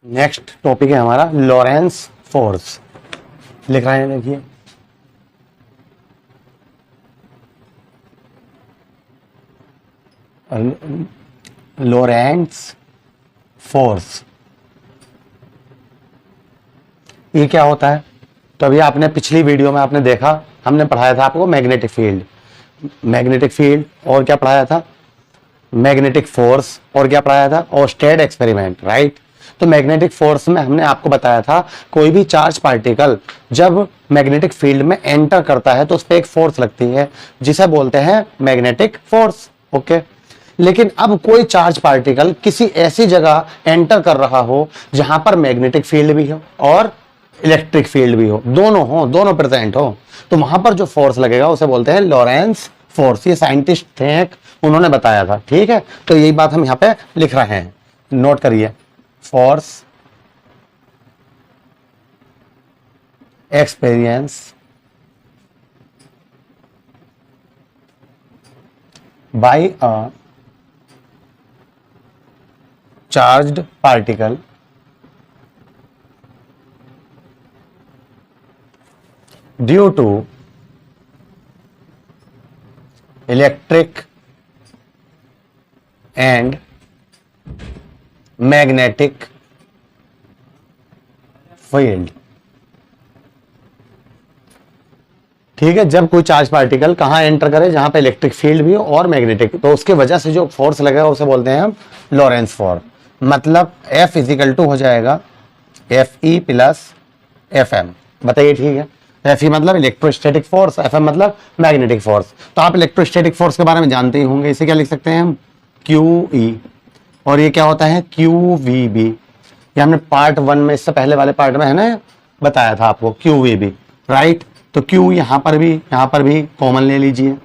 Next topic है हमारा Lawrence force. लिख रहे हैं, देखिए लॉरेंस फोर्स ये क्या होता है? तो अभी आपने पिछली वीडियो में आपने देखा, हमने पढ़ाया था आपको मैग्नेटिक फील्ड, मैग्नेटिक फील्ड और क्या पढ़ाया था? मैग्नेटिक फोर्स और क्या पढ़ाया था? Ousted experiment, right. तो मैग्नेटिक फोर्स में हमने आपको बताया था कोई भी चार्ज पार्टिकल जब मैग्नेटिक फील्ड में एंटर करता है तो उस पर एक फोर्स लगती है जिसे बोलते हैं मैग्नेटिक फोर्स। ओके, लेकिन अब कोई चार्ज पार्टिकल किसी ऐसी जगह एंटर कर रहा हो जहां पर मैग्नेटिक फील्ड भी हो और इलेक्ट्रिक फील्ड भी हो, दोनों प्रेजेंट हो, तो वहां पर जो फोर्स लगेगा उसे बोलते हैं लॉरेंस फोर्स। ये साइंटिस्ट थे, उन्होंने बताया था, ठीक है। तो यही बात हम यहां पे लिख रहे हैं, नोट करिए। Force experience by a charged particle due to electric and magnetic field. ठीक है, जब कोई चार्ज पार्टिकल कहां एंटर करे जहां पे इलेक्ट्रिक फील्ड भी हो और मैग्नेटिक, तो उसके वजह से जो फोर्स लगेगा उसे बोलते हैं हम लॉरेंस फोर्स। मतलब F इजिकल टू हो जाएगा Fe प्लस Fm। बताइए, ठीक है। Fe मतलब इलेक्ट्रोस्टैटिक फोर्स, Fm मतलब मैग्नेटिक फोर्स। तो आप इलेक्ट्रोस्टैटिक फोर्स के बारे में जानते ही होंगे, इसे क्या लिख सकते हैं हम? QE। और ये क्या होता है? QVB। ये हमने पार्ट 1 में, इससे पहले वाले पार्ट में है ना, बताया था आपको QVB, राइट। तो Q यहां पर भी कॉमन ले लीजिए,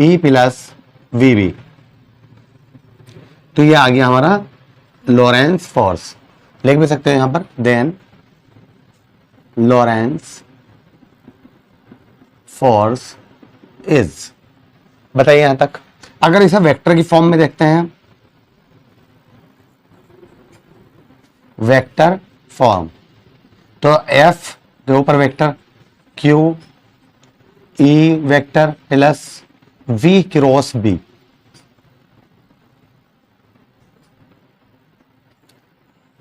E प्लस VB। तो ये आ गया हमारा लॉरेंस फोर्स। लिख भी सकते हैं यहां पर, देन लॉरेंस फोर्स इज। बताइए यहां तक। अगर इसे वेक्टर की फॉर्म में देखते हैं, वेक्टर फॉर्म, तो F के ऊपर vector Q E vector plus V cross B।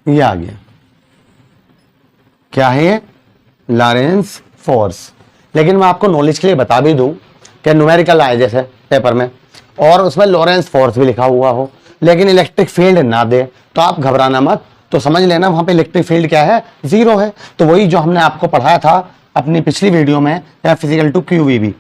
ये आ गया, क्या है ये? Lawrence force. लेकिन मैं आपको नॉलेज के लिए बता भी दूं कि न्यूमेरिकल आए जैसे पेपर में और उसमें लॉरेंस फोर्स भी लिखा हुआ हो लेकिन इलेक्ट्रिक फील्ड ना दे, तो आप घबराना मत, तो समझ लेना वहां पे इलेक्ट्रिक फील्ड क्या है? जीरो है। तो वही जो हमने आपको पढ़ाया था अपनी पिछली वीडियो में, F इजिकल टू QVB।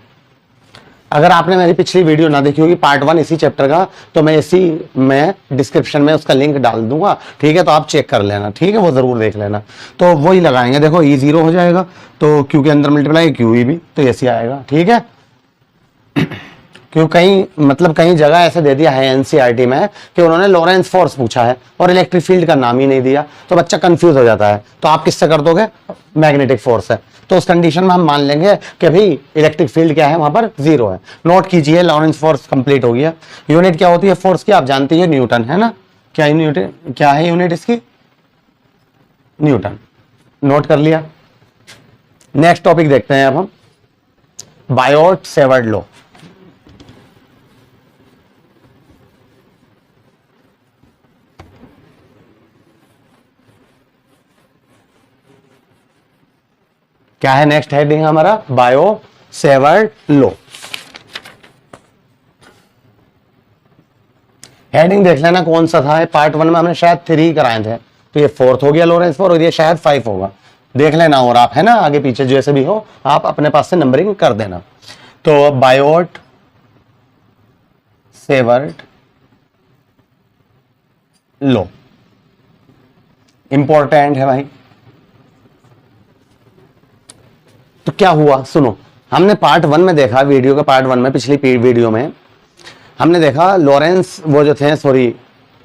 अगर आपने मेरी पिछली वीडियो ना देखी होगी पार्ट 1 इसी चैप्टर का, तो मैं इसी में डिस्क्रिप्शन में उसका लिंक डाल दूंगा, ठीक है। तो आप चेक कर लेना, ठीक है, वो जरूर देख लेना। तो वही लगाएंगे, देखो E जीरो हो जाएगा तो Q के अंदर मल्टीप्लाई QEB, तो ऐसे आएगा, ठीक है। क्यों कहीं जगह ऐसे दे दिया है एनसीईआरटी में कि उन्होंने लॉरेंस फोर्स पूछा है और इलेक्ट्रिक फील्ड का नाम ही नहीं दिया, तो बच्चा कंफ्यूज हो जाता है। तो आप किससे कर दोगे? मैग्नेटिक फोर्स है, तो उस कंडीशन में हम मान लेंगे कि भाई इलेक्ट्रिक फील्ड क्या है, वहां पर जीरो है। नोट कीजिए, लॉरेंस फोर्स कंप्लीट हो गया। यूनिट क्या होती है फोर्स की? आप जानते हैं, न्यूटन, है ना। क्या है यूनिट इसकी? न्यूटन। नोट कर लिया। नेक्स्ट टॉपिक देखते हैं अब हम, बायोट सेवर्ट लॉ। क्या है नेक्स्ट हेडिंग हमारा? Bio Savart law. हेडिंग देख लेना कौन सा था, पार्ट 1 में हमने शायद 3 कराए थे, तो ये 4th हो गया लॉरेंस फोर्स, और ये शायद 5 होगा, देख लेना। और आप है ना, आगे पीछे जैसे भी हो आप अपने पास से नंबरिंग कर देना। तो बायोट सेवर्ट लॉ इंपॉर्टेंट है भाई। तो क्या हुआ सुनो, हमने पार्ट 1 में देखा, वीडियो के पार्ट 1 में, पिछली वीडियो में हमने देखा लॉरेंस वो जो थे, सॉरी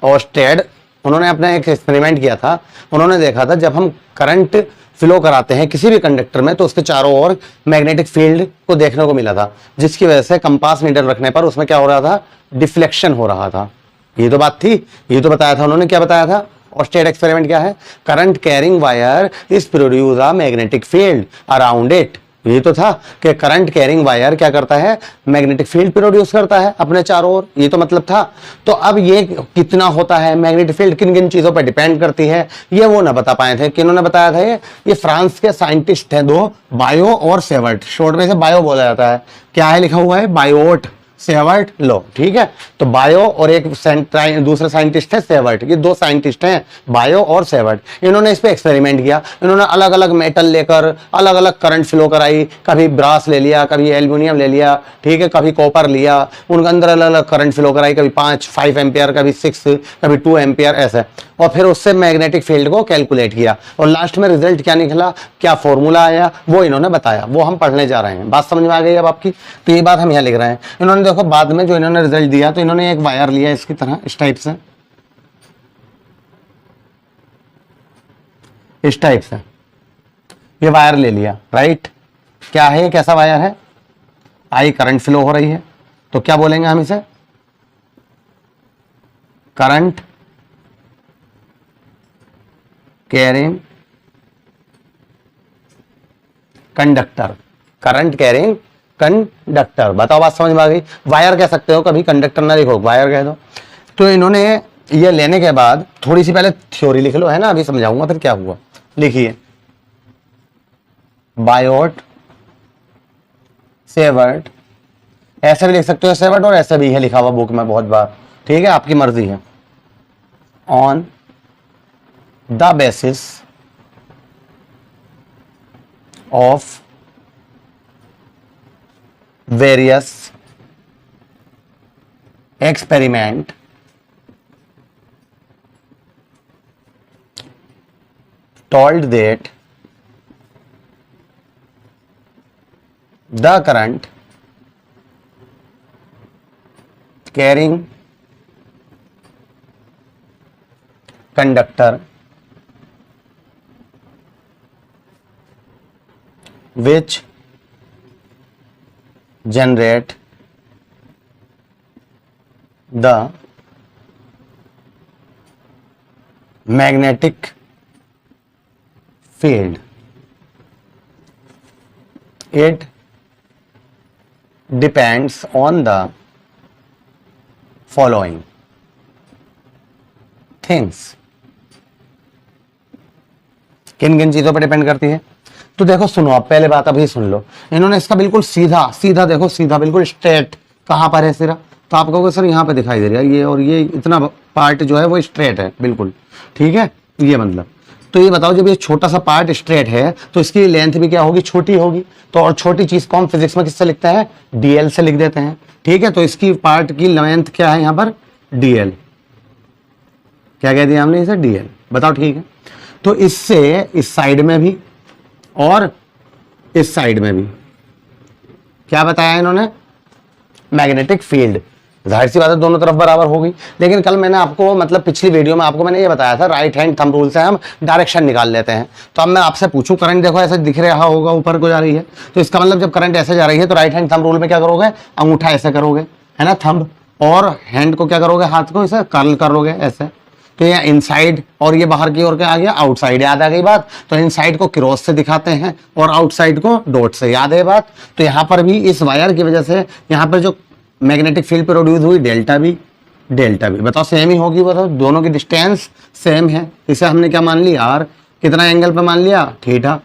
ओस्टेड, उन्होंने अपना एक एक्सपेरिमेंट किया था। उन्होंने देखा था जब हम करंट फ्लो कराते हैं किसी भी कंडक्टर में तो उसके चारों ओर मैग्नेटिक फील्ड को देखने को मिला था, जिसकी वजह से कंपास नीडल रखने पर उसमें क्या हो रहा था? डिफ्लेक्शन हो रहा था। ये तो बात थी, ये तो बताया था उन्होंने। क्या बताया था? और स्टेट एक्सपेरिमेंट क्या है, current carrying wire is produce a magnetic field around it. ये तो था कि करंट कैरिंग वायर क्या करता है, मैग्नेटिक फील्ड प्रोड्यूस करता है अपने चारों ओर, ये तो मतलब था। तो अब ये कितना होता है, मैग्नेटिक फील्ड किन किन चीजों पर डिपेंड करती है, ये वो ना बता पाए थे। किन्होंने बताया था ये फ्रांस के साइंटिस्ट हैं दो, बायो और सेवर्ट, शॉर्ट में से बायो बोला जाता है। क्या है लिखा हुआ है, बायोट सेवर्ट लो, ठीक है। तो बायो और एक दूसरे साइंटिस्ट है सेवर्ट, ये दो साइंटिस्ट हैं बायो और सेवर्ट। इन्होंने इस पे एक्सपेरिमेंट किया, इन्होंने अलग अलग मेटल लेकर अलग अलग करंट फ्लो कराई, कभी ब्रास ले लिया, कभी एल्यूमिनियम ले लिया, ठीक है, कभी कॉपर लिया, उनके अंदर अलग अलग करंट फ्लो कराई, कभी 5 एम्पियर, कभी 6, कभी 2 एम्पियर ऐसे, और फिर उससे मैग्नेटिक फील्ड को कैलकुलेट किया, और लास्ट में रिजल्ट क्या निकला, क्या फॉर्मूला आया, वो इन्होंने बताया, वो हम पढ़ने जा रहे हैं। बात समझ में आ गई अब आपकी? तो ये बात हम यहाँ लिख रहे हैं। इन्होंने देखो बाद में जो इन्होंने रिजल्ट दिया, तो इन्होंने एक वायर लिया इसकी तरह, इस टाइप से, इस टाइप से ये वायर ले लिया, राइट। क्या है, कैसा वायर है, आई करंट फ्लो हो रही है, तो क्या बोलेंगे हम इसे, current carrying conductor, current carrying conductor. बताओ बात समझ में आ गई? वायर कह सकते हो, कभी कंडक्टर ना लिखो, वायर कह दो। तो इन्होंने ये लेने के बाद थोड़ी सी पहले थ्योरी लिख लो, है ना, अभी समझाऊंगा फिर क्या हुआ। लिखिए, बायोट सेवर्ट, ऐसे भी लिख सकते हो सेवर्ट, और ऐसे भी है लिखा हुआ बुक में बहुत बार, ठीक है, आपकी मर्जी है। On the basis of various experiment told that the current carrying conductor which generate the magnetic field, it depends on the following things। किन किन चीजों पर डिपेंड करती है? तो देखो सुनो, आप पहले बात अभी सुन लो। इन्होंने इसका बिल्कुल सीधा सीधा, देखो सीधा बिल्कुल स्ट्रेट, कहां पर है सिरा, तो आप कहोगे सर यहाँ पे दिखाई दे रहा है ये, और ये इतना पार्ट जो है वो स्ट्रेट है बिल्कुल, ठीक है, ये मतलब। तो ये बताओ, जब ये छोटा सा पार्ट स्ट्रेट है तो इसकी लेंथ भी क्या होगी, छोटी होगी। तो और छोटी चीज को हम फिजिक्स में किससे लिखते हैं, डीएल से लिख देते हैं, ठीक है। तो इसकी पार्ट की लेंथ क्या है यहाँ पर, डीएल। क्या कह दिया हमने इसे, डीएल। बताओ, ठीक है। तो इससे इस साइड में भी और इस साइड में भी क्या बताया इन्होंने, मैग्नेटिक फील्ड। जाहिर सी बात है दोनों तरफ बराबर होगी। लेकिन कल मैंने आपको, मतलब पिछली वीडियो में आपको मैंने ये बताया था, राइट हैंड थंब रूल से हम डायरेक्शन निकाल लेते हैं। तो अब मैं आपसे पूछूं, करंट देखो ऐसे दिख रहा होगा, ऊपर को जा रही है, तो इसका मतलब जब करंट ऐसे जा रही है तो राइट हैंड थंब रूल में क्या करोगे, अंगूठा ऐसे करोगे, है ना, थंब, और हैंड को क्या करोगे, हाथ को इसे कर्ल करोगे ऐसे। तो ये इनसाइड और ये बाहर की ओर क्या आ गया, आउटसाइड। याद आ गई बात? तो इनसाइड को क्रॉस से दिखाते हैं और आउटसाइड को डॉट से। याद है बात? तो यहाँ पर भी इस वायर की वजह से यहाँ पर जो मैग्नेटिक फील्ड प्रोड्यूस हुई, डेल्टा भी बताओ सेम ही होगी। बताओ, दोनों की डिस्टेंस सेम है। इसे हमने क्या मान लिया, आर। कितना एंगल पे मान लिया, थीटा।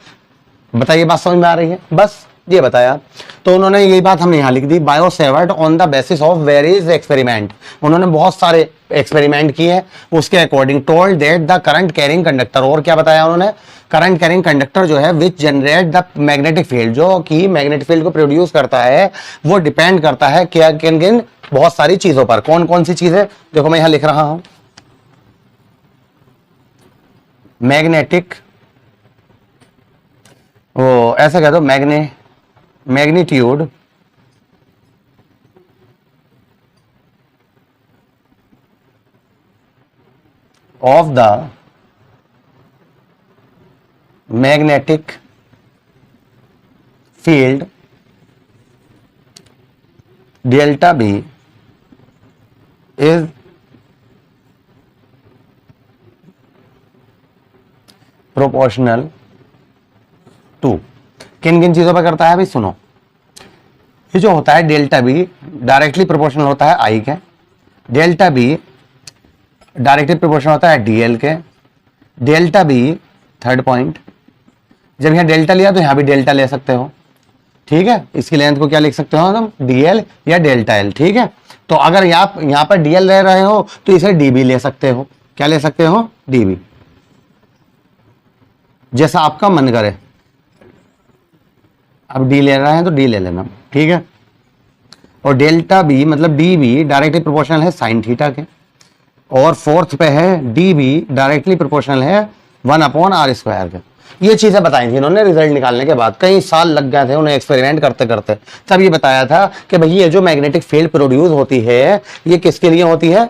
बताइए बात समझ में आ रही है? बस ये बताया। तो उन्होंने यही बात हमने यहाँ लिख दी, Biot Savart on the basis of various experiment. उन्होंने बहुत सारे एक्सपेरिमेंट किए, उसके according told that the current carrying conductor, और क्या बताया उन्होंने, करंट कैरिंग कंडक्टर जो है which generate the magnetic field, जो कि मैग्नेटिक फील्ड को प्रोड्यूस करता है, वो डिपेंड करता है क्या, किन किन बहुत सारी चीजों पर। कौन कौन सी चीजें, देखो मैं यहां लिख रहा हूं, मैग्नेटिक, वो ऐसे कह दो, magnitude of the magnetic field delta B is proportional to, किन किन चीजों पर करता है भाई सुनो। ये जो होता है डेल्टा बी डायरेक्टली प्रोपोर्शनल होता है आई के, डेल्टा बी डायरेक्टली प्रोपोर्शनल होता है डीएल के, डेल्टा बी थर्ड पॉइंट, जब यहां डेल्टा लिया तो यहां भी डेल्टा ले सकते हो, ठीक है। इसकी लेंथ को क्या लिख सकते हो तुम, डीएल या डेल्टा एल, ठीक है। तो अगर यहां पर डीएल ले रहे हो तो इसे डीबी ले सकते हो, क्या ले सकते हो, डीबी, जैसा आपका मन करे। अब डी ले रहे हैं तो डी ले लेना, ठीक है। और डेल्टा बी मतलब डी बी डायरेक्टली प्रोपोर्शनल है साइन थीटा के, और फोर्थ पे है डी बी डायरेक्टली प्रोपोर्शनल है 1/r² के। ये चीजें बताई थी इन्होंने रिजल्ट निकालने के बाद, कई साल लग गए थे उन्हें एक्सपेरिमेंट करते करते, तब ये बताया था कि भाई ये जो मैग्नेटिक फील्ड प्रोड्यूस होती है ये किसके लिए होती है,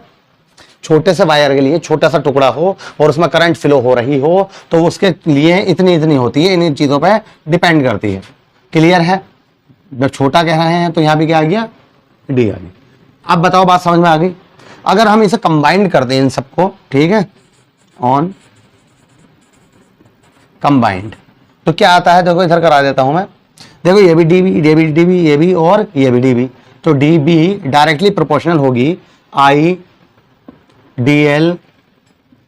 छोटे से वायर के लिए, छोटा सा टुकड़ा हो और उसमें करंट फ्लो हो रही हो तो उसके लिए इतनी इतनी होती है, इन चीजों पर डिपेंड करती है। क्लियर है, जब छोटा कह रहे हैं तो यहां भी क्या आ गया, डी आ गई। अब बताओ बात समझ में आ गई। अगर हम इसे कंबाइंड कर दें इन सबको, ठीक है, ऑन कंबाइंड, तो क्या आता है, देखो इधर करा देता हूं मैं, देखो ये भी डीबी, ये भी डीबी, ये भी और ये भी डीबी, तो डीबी डायरेक्टली प्रोपोर्शनल होगी I D L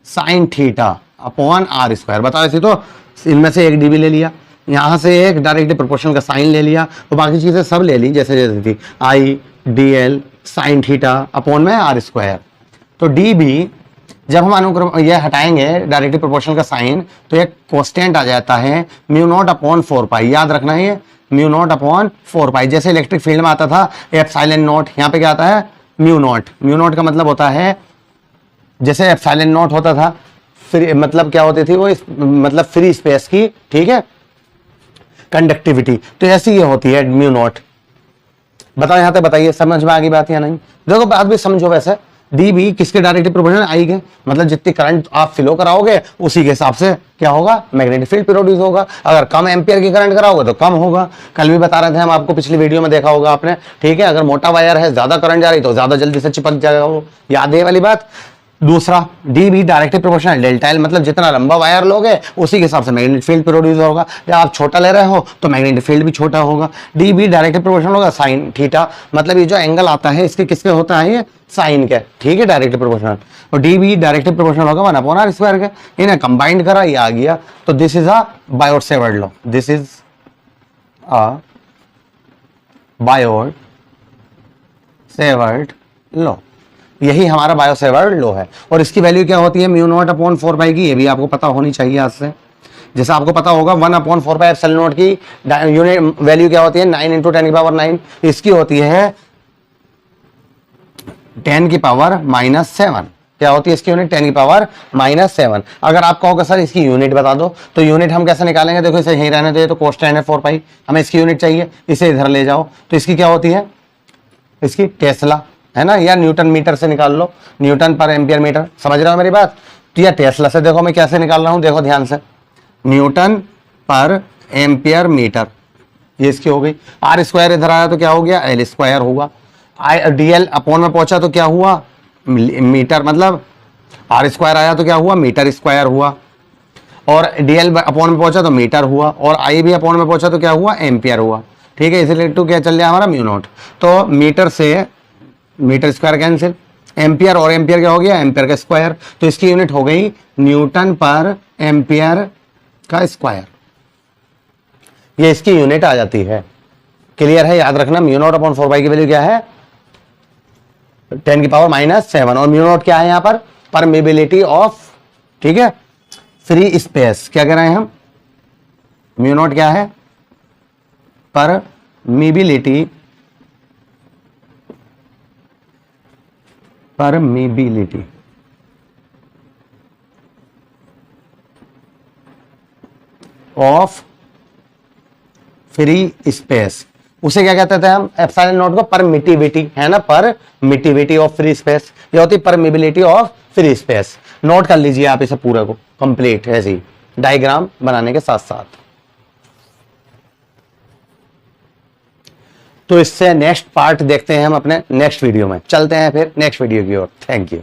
sine theta upon r²। बताओ ऐसे, तो इनमें से एक डीबी ले लिया, यहां से एक डायरेक्टली प्रोपोर्शनल का साइन ले लिया, तो बाकी चीजें सब ले ली जैसे जैसे थी, आई डीएल साइन थीटा अपॉन में r²। तो डीबी जब हम अनुक्रम ये हटाएंगे डायरेक्टली प्रोपोर्शनल का साइन तो एक कांस्टेंट आ जाता है μ0/4π, याद रखना है μ0/4π, जैसे इलेक्ट्रिक फील्ड में आता था ε0, यहाँ पे क्या आता है μ0 का मतलब होता है जैसे ε0 होता था, फिर मतलब क्या होती थी वो मतलब फ्री स्पेस की, ठीक है, कंडक्टिविटी, तो ऐसी ये होती है μ0। बताओ यहां तक बताइए समझ में आ गई बात या नहीं। देखो बात भी समझो, वैसे डी बी किसके डायरेक्टली प्रोपोर्शनल आई के, मतलब जितनी करंट आप फ्लो कराओगे उसी के हिसाब से क्या होगा, मैग्नेटिक फील्ड प्रोड्यूस होगा। अगर कम एम्पियर की करंट कराओगे तो कम होगा, कल भी बता रहे थे हम आपको, पिछली वीडियो में देखा होगा आपने, ठीक है। अगर मोटा वायर है, ज्यादा करंट जा रही तो ज्यादा जल्दी से चिपक जाएगा वो, याद है वाली बात। दूसरा D be directly proportional delta L, मतलब जितना लंबा वायर लोगे उसी के हिसाब से मैग्नेटिक फील्ड प्रोड्यूस होगा, या आप छोटा ले रहे हो तो मैग्नेटिक फील्ड भी छोटा होगा। डी बी डायरेक्टली प्रोपोर्शनल होगा साइन थीटा, मतलब ये जो एंगल आता है इसके किसके होता है, ये साइन के, ठीक है, डायरेक्टली प्रोपोर्शनल। और डी बी डायरेक्टली प्रोपोर्शनल होगा 1/r² के। इन्हें कंबाइंड करा, ये आ गया, तो this is a Biot-Savart law, this is a Biot-Savart law, यही हमारा बायोट-सेवर्ट लॉ है। और इसकी वैल्यू क्या होती है, μ0/4π की, ये भी आपको पता होनी चाहिए आज से। जैसे आपको पता होगा 1/4π ε0 की यूनिट वैल्यू क्या होती है, 9 × 10⁻⁹, इसकी होती है 10⁻⁷। क्या होती है इसकी यूनिट, 10⁻⁷। अगर आप कहोगे सर इसकी यूनिट बता दो, तो यूनिट हम कैसे निकालेंगे, देखो इसे यहीं रहने दो, तो कोस10 है 4π, हमें इसकी यूनिट चाहिए, इसे इधर ले जाओ, तो इसकी क्या होती है, इसकी टेस्ला है ना, या न्यूटन मीटर से निकाल लो, न्यूटन पर एम्पियर मीटर, समझ रहे हो मेरी बात। तो या टेस्ला से, देखो मैं कैसे निकाल रहा हूं, देखो ध्यान से, न्यूटन पर एम्पियर मीटर, ये इसकी हो गई। r² इधर आया तो क्या हो गया, l² होगा। डीएल अपॉन में पहुंचा तो क्या हुआ, मीटर, मतलब r² आया तो क्या हुआ, मीटर² हुआ, और डीएल अपॉन में पहुंचा तो मीटर हुआ, और आई भी अपॉन में पहुंचा तो क्या हुआ, एम्पियर हुआ, ठीक है। इसलिए टू क्या चल रहा है हमारा μ0, तो मीटर से मीटर² कैंसिल, एम्पियर और एम्पियर क्या हो गया, एम्पियर का स्क्वायर, तो इसकी यूनिट हो गई न्यूटन पर एम्पियर का स्क्वायर, ये इसकी यूनिट आ जाती है। क्लियर है, याद रखना μ0/4π की वैल्यू क्या है, 10⁻⁷, और μ0 क्या है यहाँ पर, परमिबिलिटी ऑफ, ठीक है, फ्री स्पेस, क्या कह रहे हैं हम, μ0 क्या है, परमिबिलिटी ऑफ फ्री स्पेस, उसे क्या कहते थे हम, ε0 को परमिटिविटी, है ना, परमिटिविटी ऑफ फ्री स्पेस, ये होती है permeability of free space. Note कर लीजिए आप इसे पूरे को कंप्लीट, ऐसे ही डायग्राम बनाने के साथ साथ। तो इससे नेक्स्ट पार्ट देखते हैं हम अपने नेक्स्ट वीडियो में, चलते हैं फिर नेक्स्ट वीडियो की ओर। Thank you.